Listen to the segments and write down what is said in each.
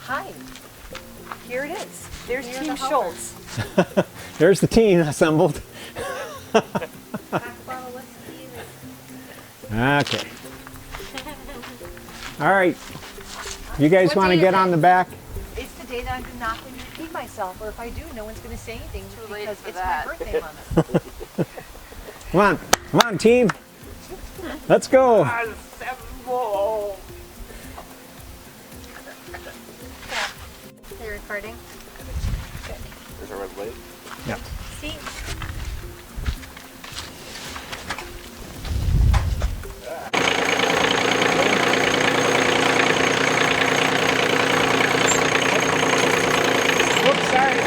Hi. Here it is. There's Team Schultz. There's the team assembled. Okay. All right. You guys want to get on the back? It's the day that I'm not going to repeat myself, or if I do, no one's going to say anything because it's that. my birthday month. Come on, team. Let's go. Assemble. They're recording. Is our red light? Yeah. See? Whoops, sorry.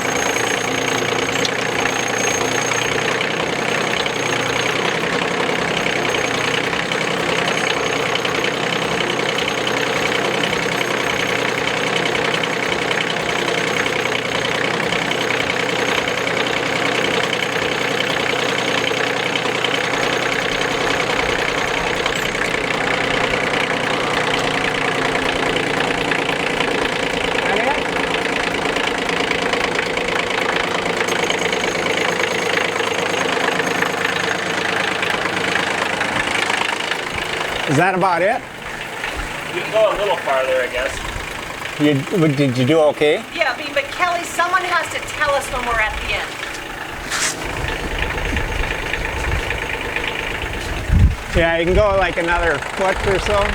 Is that about it? You can go a little farther, I guess. Did you do okay? Yeah, but Kelly, someone has to tell us when we're at the end. Yeah, you can go like another foot or so.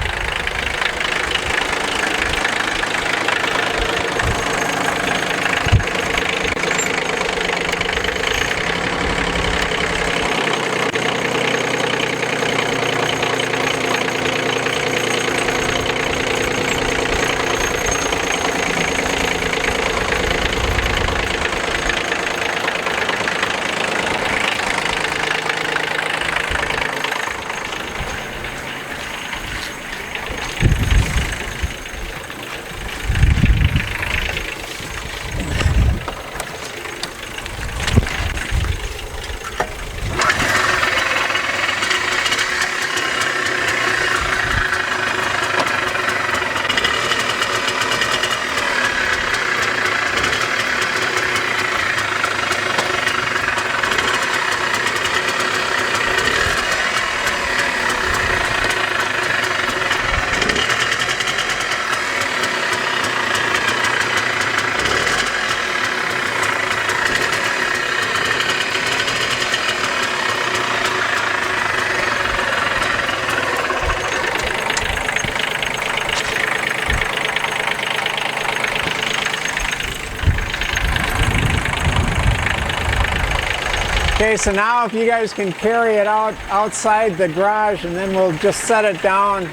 Okay, so now if you guys can carry it outside the garage, and then we'll just set it down. Is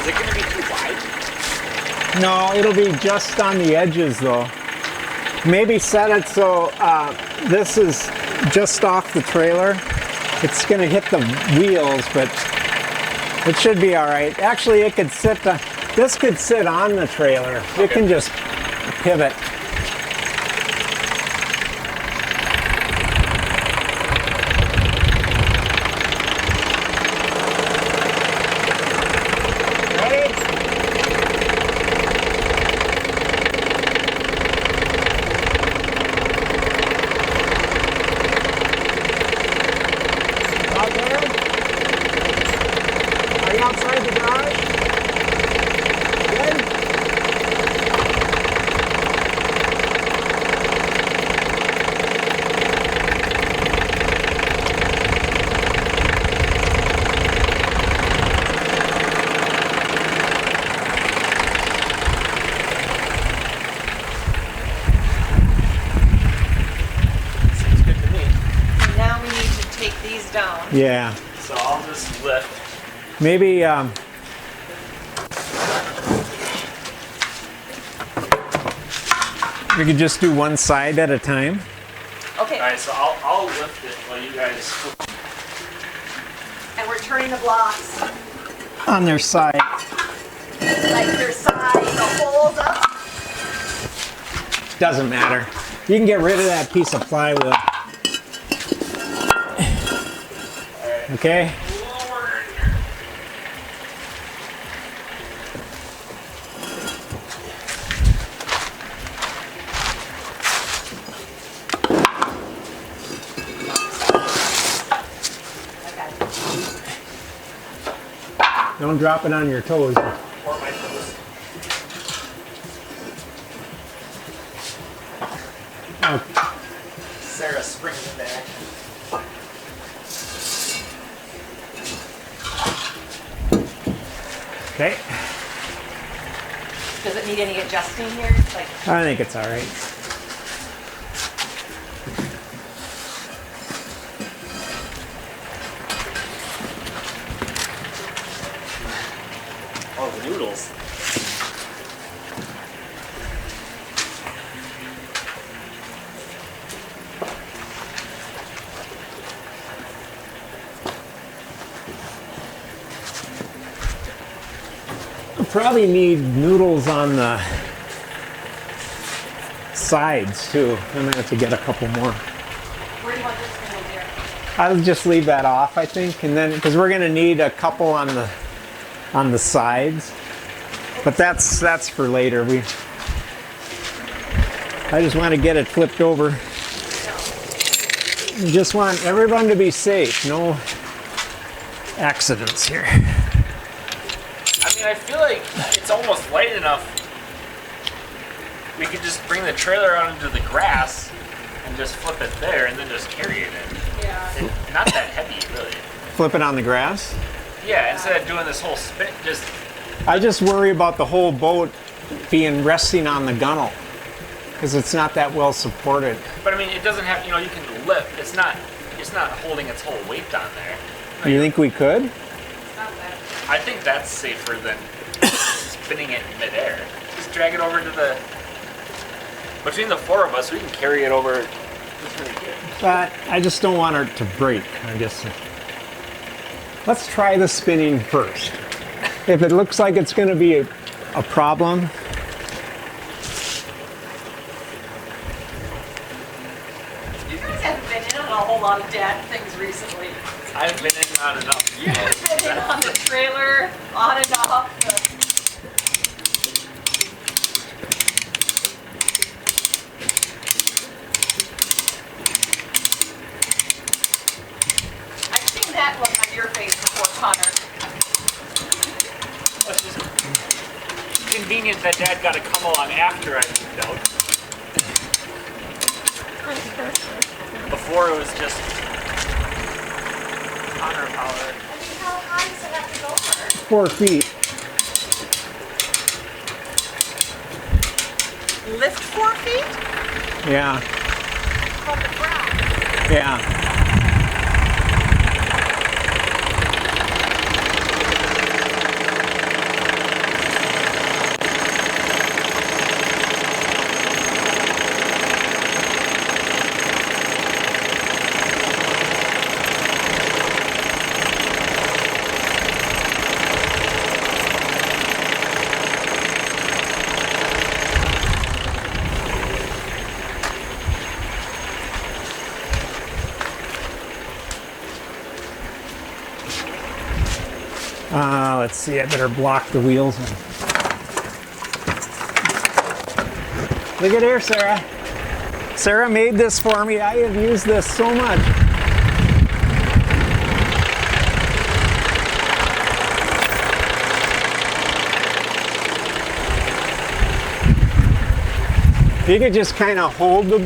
it going to be too wide? No, it'll be just on the edges though. Maybe set it so this is just off the trailer. It's going to hit the wheels, but it should be all right. Actually, it could sit. This could sit on the trailer. Okay. It can just pivot. Outside the garage? Good? Seems good to me. And now we need to take these down. Yeah. So I'll just lift. Maybe we could just do one side at a time. Okay. All right, so I'll lift it while you guys. And we're turning the blocks. On their side. Like their side, the holes up. Doesn't matter. You can get rid of that piece of plywood. Okay? Don't drop it on your toes. Or my toes. Oh, Sarah springs into action. okay. Does it need any adjusting here? Like, I think it's all right. Oh, the noodles. Probably need noodles on the sides too. I'm gonna have to get a couple more. where do you want this one over there? I'll just leave that off, I think, and then because we're gonna need a couple on the sides. But that's for later. I just want to get it flipped over. Just want everyone to be safe. No accidents here. I mean, I feel like it's almost light enough. We could just bring the trailer out into the grass and just flip it there and then just carry it in. Yeah. It's not that heavy, really. Flip it on the grass. Yeah, instead of doing this whole spin, just I just worry about the whole boat being resting on the gunnel because it's not that well supported. But I mean, it doesn't have. You can lift. It's not holding its whole weight on there. You think we could? Not bad. I think that's safer than spinning it in midair. Just drag it over to the. Between the four of us, we can carry it over. It's really good. But I just don't want her to break. I guess. Let's try the spinning first. If it looks like it's going to be a problem, You guys haven't been in on a whole lot of dad things recently. I've been in on enough. You've been in on the trailer, on and off. I've seen that look on your face before, Connor. It's just convenient that Dad got to come along after I moved out. Before it was just Connor power. I mean, how high does it have to go for? 4 feet. Lift 4 feet? Yeah, From the ground. yeah. Let's see, I better block the wheels. Look at here, Sarah. Sarah made this for me. I have used this so much. You could just kind of hold the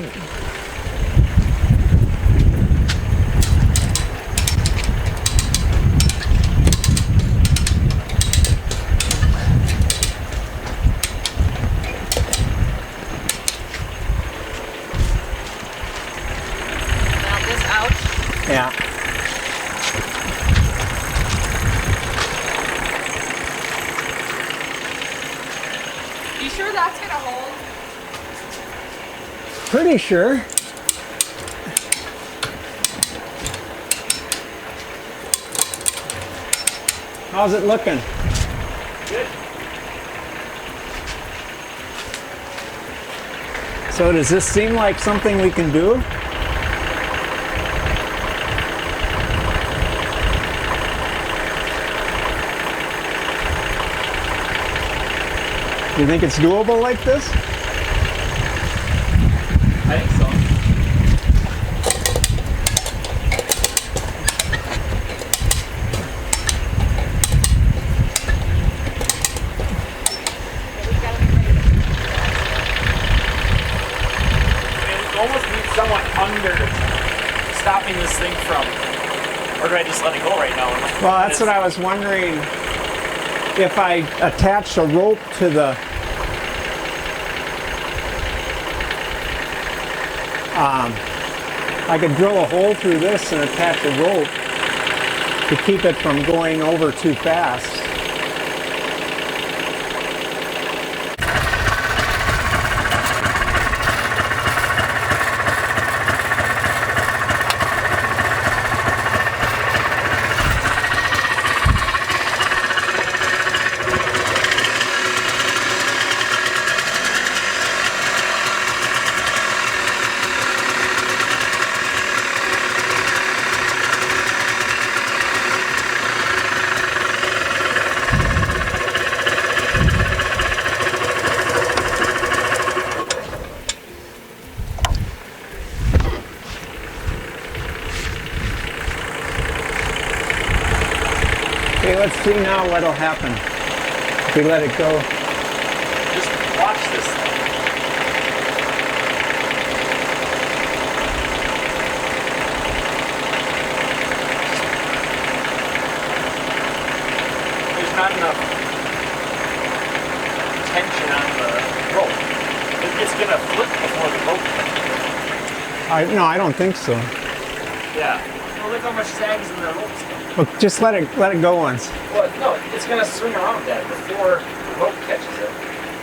Now this out. yeah. You sure that's gonna hold? Pretty sure. How's it looking? Good. So does this seem like something we can do? You think it's doable like this? I think so. thing from, or do I just let it go right now? Well, that's what I was wondering. If I attach a rope to the I could drill a hole through this and attach a rope to keep it from going over too fast. Okay, let's see now what'll happen if we let it go. Just watch this thing. There's not enough tension on the rope. It's gonna flip before the rope. No, I don't think so. Yeah. Well, look how much sag's in the rope. Well, just let it go once. Well, no, it's gonna swing around that before the rope catches it.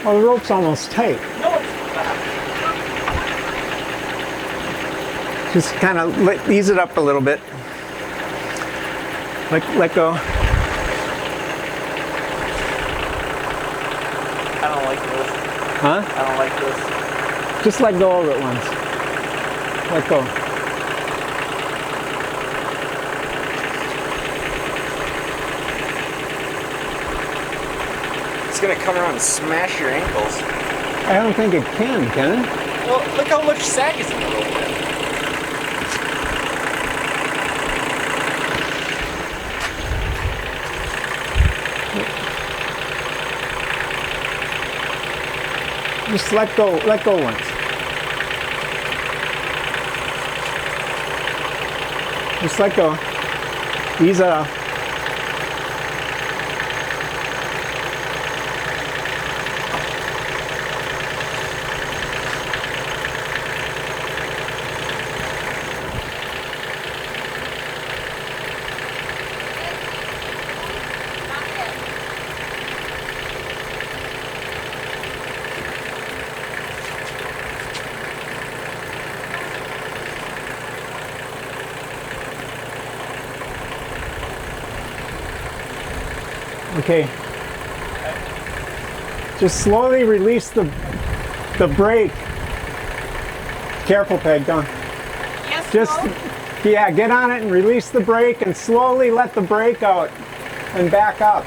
Well, the rope's almost tight. No, it's not. Just kind of ease it up a little bit. Let go. I don't like this. Huh? I don't like this. Just let go of it once. Let go. It's gonna come around and smash your ankles. I don't think it can it? Well, look how much sag is in the rope. Just let go once. Just let go. Ease it off. Okay. Just slowly release the brake. Careful, Peg, don't. Yes, Just, no? yeah, get on it and release the brake and slowly let the brake out and back up.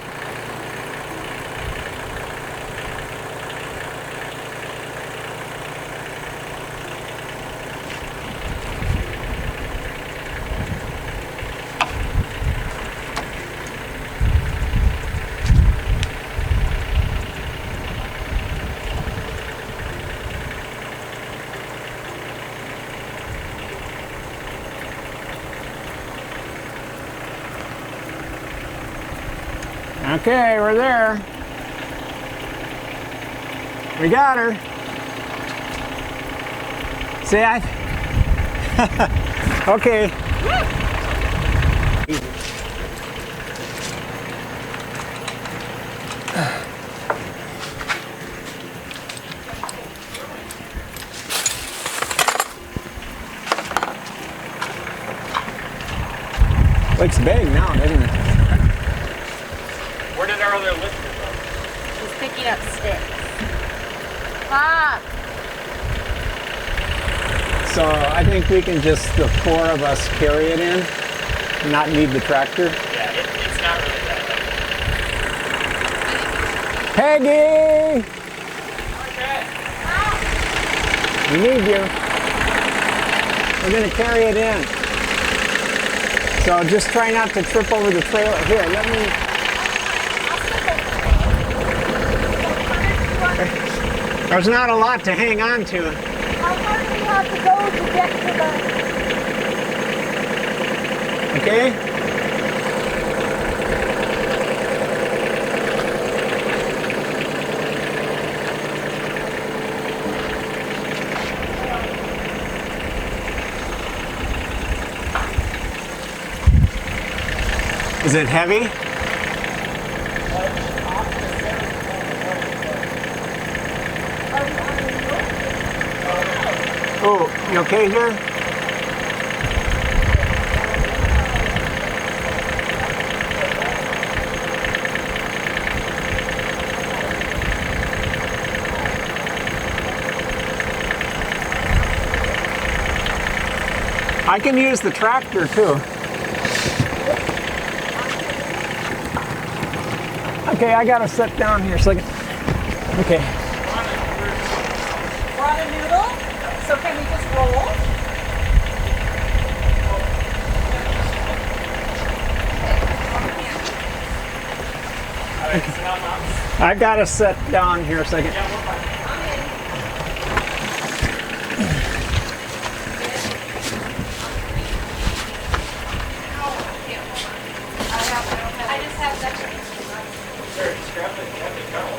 Okay, we're there. We got her. See, okay. Looks big now, doesn't it? Where did our other lifter go? He's picking up sticks. Pop! So I think we can just, the four of us, carry it in, not need the tractor. Yeah, it's not really that Peggy! heavy. We need you. We're gonna carry it in. So just try not to trip over the trailer. Here, let me. There's not a lot to hang on to. How far do we have to go to get to the... Okay? Is it heavy? Oh, you okay here? I can use the tractor too. Okay, I gotta sit down here a second. Okay. We're on a noodle, so can we just roll? I gotta sit down here a second. I just have such a... Sure, just grab the kettle.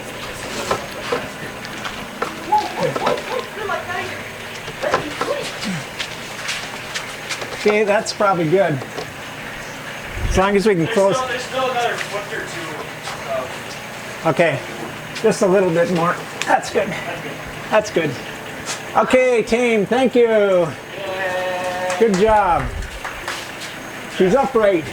You're like, what are you doing? Okay, that's probably good. As long as we can close. There's still another foot or two of... Okay, just a little bit more. That's good. That's good. Okay, team, thank you. Good job. She's upright.